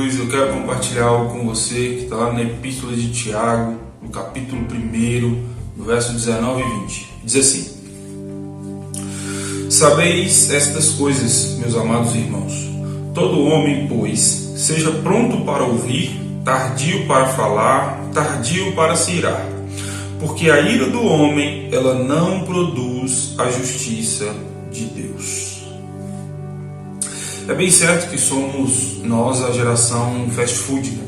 2, eu quero compartilhar algo com você que está lá na Epístola de Tiago, no capítulo 1, no verso 19 e 20. Diz assim: Sabeis estas coisas, meus amados irmãos. Todo homem, pois, seja pronto para ouvir, tardio para falar, tardio para se irar. Porque a ira do homem, ela não produz a justiça de Deus. É bem certo que somos nós a geração fast food, né?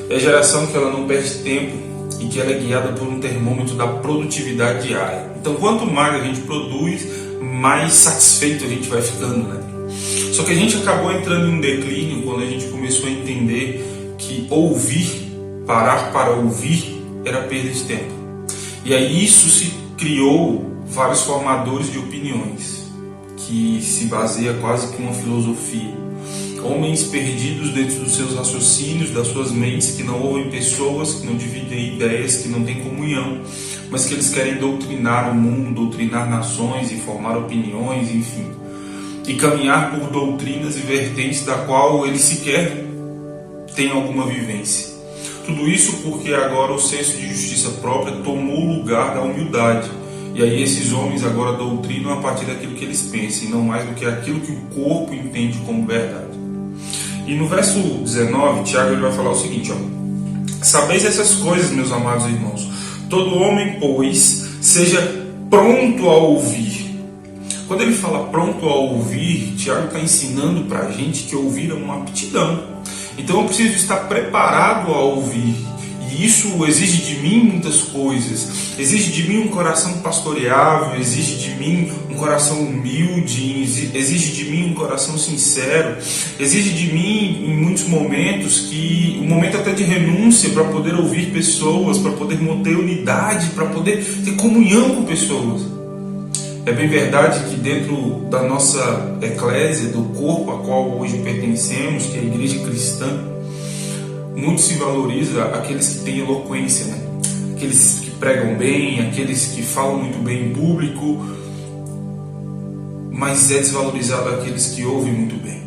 É a geração que ela não perde tempo e que ela é guiada por um termômetro da produtividade diária. Então, quanto mais a gente produz, mais satisfeito a gente vai ficando, né? Só que a gente acabou entrando em um declínio quando a gente começou a entender que ouvir, parar para ouvir, era perda de tempo. E aí isso se criou vários formadores de opiniões, que se baseia quase que uma filosofia. Homens perdidos dentro dos seus raciocínios, das suas mentes, que não ouvem pessoas, que não dividem ideias, que não têm comunhão, mas que eles querem doutrinar o mundo, doutrinar nações e formar opiniões, enfim. E caminhar por doutrinas e vertentes da qual eles sequer têm alguma vivência. Tudo isso porque agora o senso de justiça própria tomou o lugar da humildade. E aí esses homens agora doutrinam a partir daquilo que eles pensam, e não mais do que aquilo que o corpo entende como verdade. E no verso 19, Tiago ele vai falar o seguinte: Sabeis essas coisas, meus amados irmãos. Todo homem, pois, seja pronto a ouvir. Quando ele fala pronto a ouvir, Tiago está ensinando para a gente que ouvir é uma aptidão. Então eu preciso estar preparado a ouvir. E isso exige de mim muitas coisas. Exige de mim um coração pastoreável, exige de mim um coração humilde, exige de mim um coração sincero, exige de mim, em muitos momentos, um momento até de renúncia para poder ouvir pessoas, para poder manter unidade, para poder ter comunhão com pessoas. É bem verdade que dentro da nossa eclésia, do corpo a qual hoje pertencemos, que é a igreja cristã, muito se valoriza aqueles que têm eloquência, né? Aqueles que pregam bem, aqueles que falam muito bem em público, mas é desvalorizado aqueles que ouvem muito bem.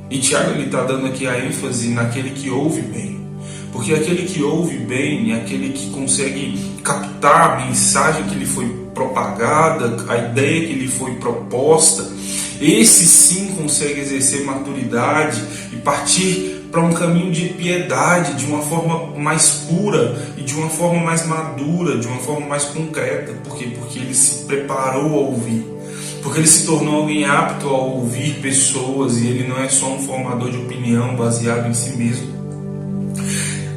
E Tiago está dando aqui a ênfase naquele que ouve bem, porque aquele que ouve bem é aquele que consegue captar a mensagem que lhe foi propagada, a ideia que lhe foi proposta. Esse sim consegue exercer maturidade e partir para um caminho de piedade, de uma forma mais pura e de uma forma mais madura, de uma forma mais concreta. Por quê? Porque ele se preparou a ouvir, porque ele se tornou alguém apto a ouvir pessoas, e ele não é só um formador de opinião baseado em si mesmo.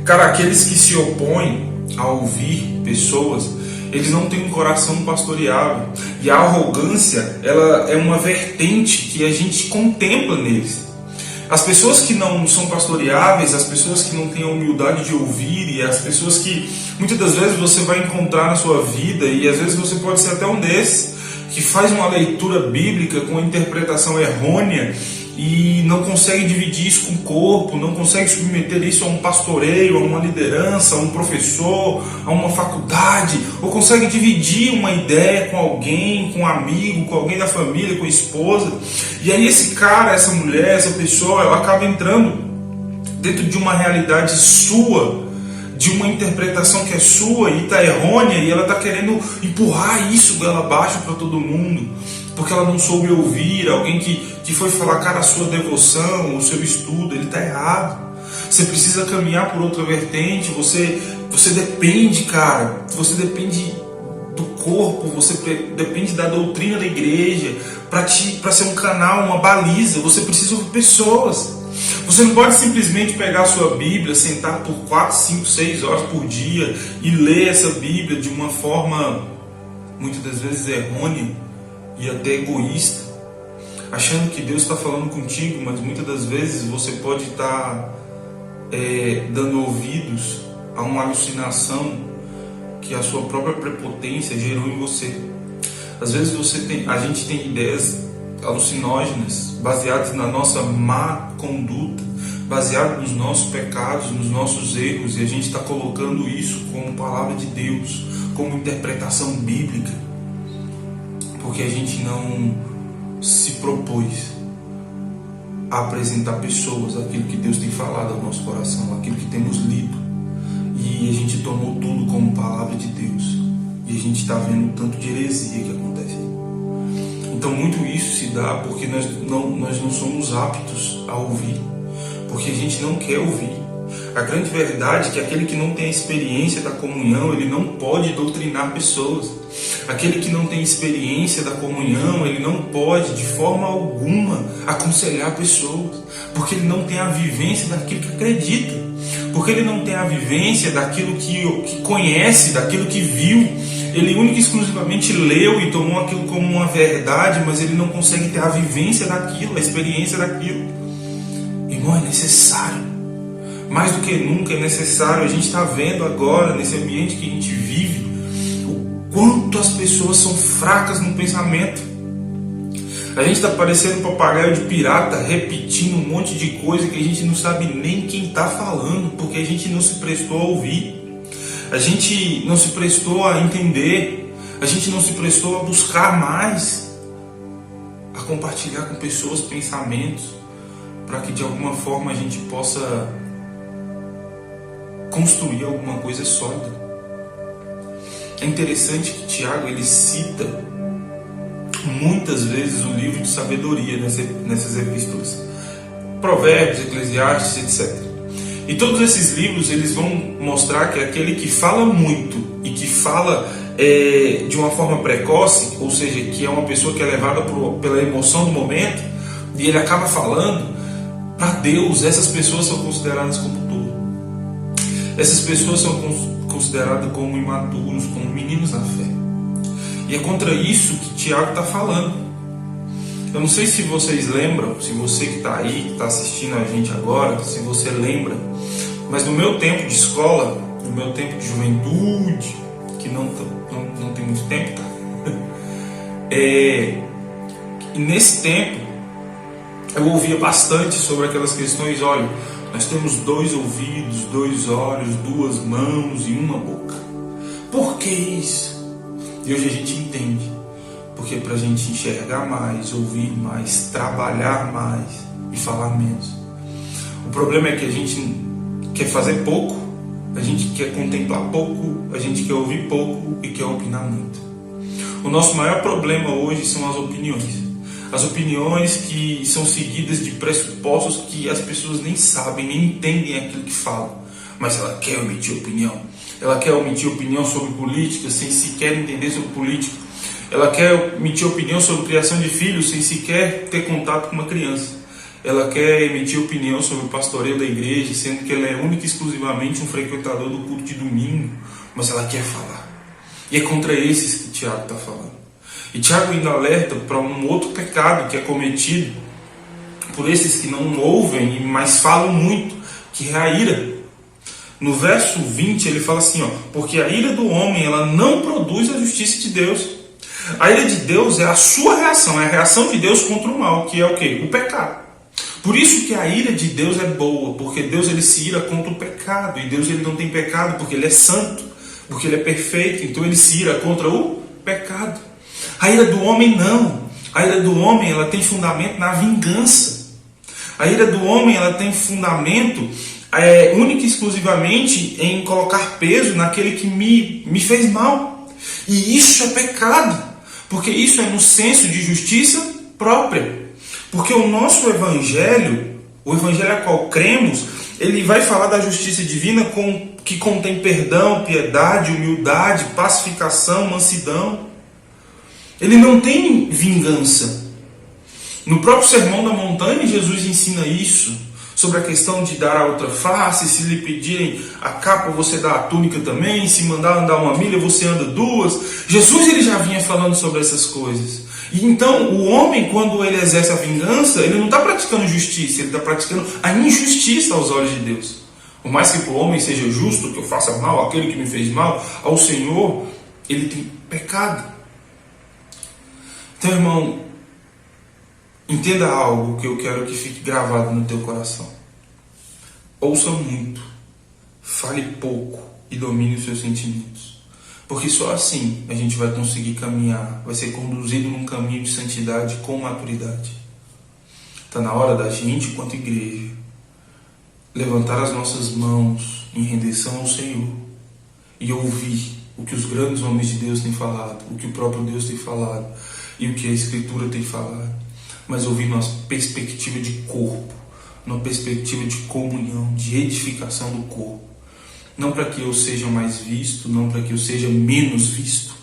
Cara, aqueles que se opõem a ouvir pessoas, eles não têm um coração pastoreável, e a arrogância, ela é uma vertente que a gente contempla neles. As pessoas que não são pastoreáveis, as pessoas que não têm a humildade de ouvir, e as pessoas que muitas das vezes você vai encontrar na sua vida, e às vezes você pode ser até um desses, que faz uma leitura bíblica com interpretação errônea e não consegue dividir isso com o corpo, não consegue submeter isso a um pastoreio, a uma liderança, a um professor, a uma faculdade, ou consegue dividir uma ideia com alguém, com um amigo, com alguém da família, com a esposa. E aí esse cara, essa mulher, essa pessoa, ela acaba entrando dentro de uma realidade sua, de uma interpretação que é sua e está errônea, e ela está querendo empurrar isso dela abaixo para todo mundo, porque ela não soube ouvir alguém que foi falar: cara, a sua devoção, o seu estudo, ele está errado. Você precisa caminhar por outra vertente. Você depende, cara, você depende do corpo, você depende da doutrina da igreja para ser um canal, uma baliza. Você precisa ouvir pessoas. Você não pode simplesmente pegar a sua Bíblia, sentar por 4, 5, 6 horas por dia e ler essa Bíblia de uma forma muitas das vezes errônea e até egoísta, achando que Deus está falando contigo, mas muitas das vezes você pode estar dando ouvidos a uma alucinação que a sua própria prepotência gerou em você. Às vezes a gente tem ideias alucinógenas baseadas na nossa má conduta, baseado nos nossos pecados, nos nossos erros, e a gente está colocando isso como palavra de Deus, como interpretação bíblica, porque a gente não se propôs a apresentar pessoas, aquilo que Deus tem falado ao nosso coração, aquilo que temos lido. E a gente tomou tudo como palavra de Deus. E a gente está vendo o tanto de heresia que acontece. Então muito isso se dá porque nós não somos aptos a ouvir. Porque a gente não quer ouvir. A grande verdade é que aquele que não tem a experiência da comunhão, ele não pode doutrinar pessoas. Aquele que não tem experiência da comunhão, ele não pode de forma alguma aconselhar pessoas. Porque ele não tem a vivência daquilo que acredita. Porque ele não tem a vivência daquilo que conhece, daquilo que viu. Ele única e exclusivamente leu e tomou aquilo como uma verdade, mas ele não consegue ter a vivência daquilo, a experiência daquilo. Irmão, é necessário. Mais do que nunca é necessário. A gente está vendo agora, nesse ambiente que a gente vive, o quanto as pessoas são fracas no pensamento. A gente está parecendo um papagaio de pirata, repetindo um monte de coisa que a gente não sabe nem quem está falando, porque a gente não se prestou a ouvir. A gente não se prestou a entender. A gente não se prestou a buscar mais, a compartilhar com pessoas pensamentos, para que de alguma forma a gente possa construir alguma coisa sólida. É interessante que Tiago ele cita muitas vezes o livro de sabedoria nessas epístolas, Provérbios, Eclesiastes, etc. E todos esses livros eles vão mostrar que aquele que fala muito e que fala de uma forma precoce, ou seja, que é uma pessoa que é levada pela emoção do momento e ele acaba falando, para Deus essas pessoas são consideradas como tolo. Essas pessoas são consideradas como imaturos, como meninos na fé. E é contra isso que Tiago está falando. Eu não sei se vocês lembram, se você que está aí, que está assistindo a gente agora, se você lembra, mas no meu tempo de escola, no meu tempo de juventude, que não tem muito tempo, tá? Nesse tempo, eu ouvia bastante sobre aquelas questões. Olha, nós temos 2 ouvidos, 2 olhos, 2 mãos e uma boca. Por que isso? E hoje a gente entende. Porque é para a gente enxergar mais, ouvir mais, trabalhar mais e falar menos. O problema é que a gente quer fazer pouco, a gente quer contemplar pouco, a gente quer ouvir pouco e quer opinar muito. O nosso maior problema hoje são as opiniões. As opiniões que são seguidas de pressupostos que as pessoas nem sabem, nem entendem aquilo que falam. Mas ela quer emitir opinião. Ela quer emitir opinião sobre política sem sequer entender sobre política. Ela quer emitir opinião sobre criação de filhos sem sequer ter contato com uma criança. Ela quer emitir opinião sobre o pastoreio da igreja, sendo que ela é única e exclusivamente um frequentador do culto de domingo. Mas ela quer falar. E é contra esses que Tiago está falando. E Tiago ainda alerta para um outro pecado que é cometido por esses que não ouvem, mas falam muito, que é a ira. No verso 20 ele fala assim, porque a ira do homem ela não produz a justiça de Deus. A ira de Deus é a sua reação, é a reação de Deus contra o mal, que é o quê? O pecado. Por isso que a ira de Deus é boa, porque Deus ele se ira contra o pecado, e Deus ele não tem pecado porque ele é santo, porque ele é perfeito, então ele se ira contra o pecado. A ira do homem não. A ira do homem ela tem fundamento na vingança. A ira do homem ela tem fundamento única e exclusivamente em colocar peso naquele que me fez mal. E isso é pecado, porque isso é no senso de justiça própria. Porque o nosso evangelho, o evangelho a qual cremos, ele vai falar da justiça divina que contém perdão, piedade, humildade, pacificação, mansidão. Ele não tem vingança. No próprio Sermão da Montanha, Jesus ensina isso, sobre a questão de dar a outra face. Se lhe pedirem a capa, você dá a túnica também. Se mandar andar 1 milha, você anda 2. Jesus ele já vinha falando sobre essas coisas. E então, o homem, quando ele exerce a vingança, ele não está praticando justiça, ele está praticando a injustiça aos olhos de Deus. Por mais que o homem seja justo, que eu faça mal àquele que me fez mal, ao Senhor, ele tem pecado. Então, irmão, entenda algo que eu quero que fique gravado no teu coração. Ouça muito, fale pouco e domine os seus sentimentos. Porque só assim a gente vai conseguir caminhar, vai ser conduzido num caminho de santidade com maturidade. Está na hora da gente, enquanto igreja, levantar as nossas mãos em rendição ao Senhor e ouvir o que os grandes homens de Deus têm falado, o que o próprio Deus tem falado e o que a Escritura tem falado, mas ouvir numa perspectiva de corpo, numa perspectiva de comunhão, de edificação do corpo. Não para que eu seja mais visto, não para que eu seja menos visto,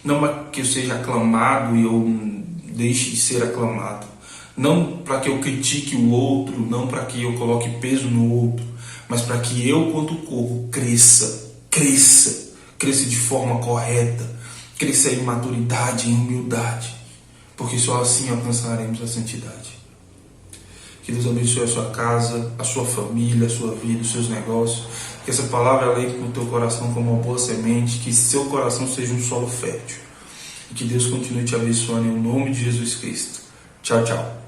não para que eu seja aclamado e eu deixe de ser aclamado, não para que eu critique o outro, não para que eu coloque peso no outro, mas para que eu, quanto corpo, cresça de forma correta, cresça em maturidade, em humildade, porque só assim alcançaremos a santidade. Que Deus abençoe a sua casa, a sua família, a sua vida, os seus negócios. Que essa palavra ela entre no teu coração como uma boa semente, que seu coração seja um solo fértil. E que Deus continue te abençoando em nome de Jesus Cristo. Tchau, tchau.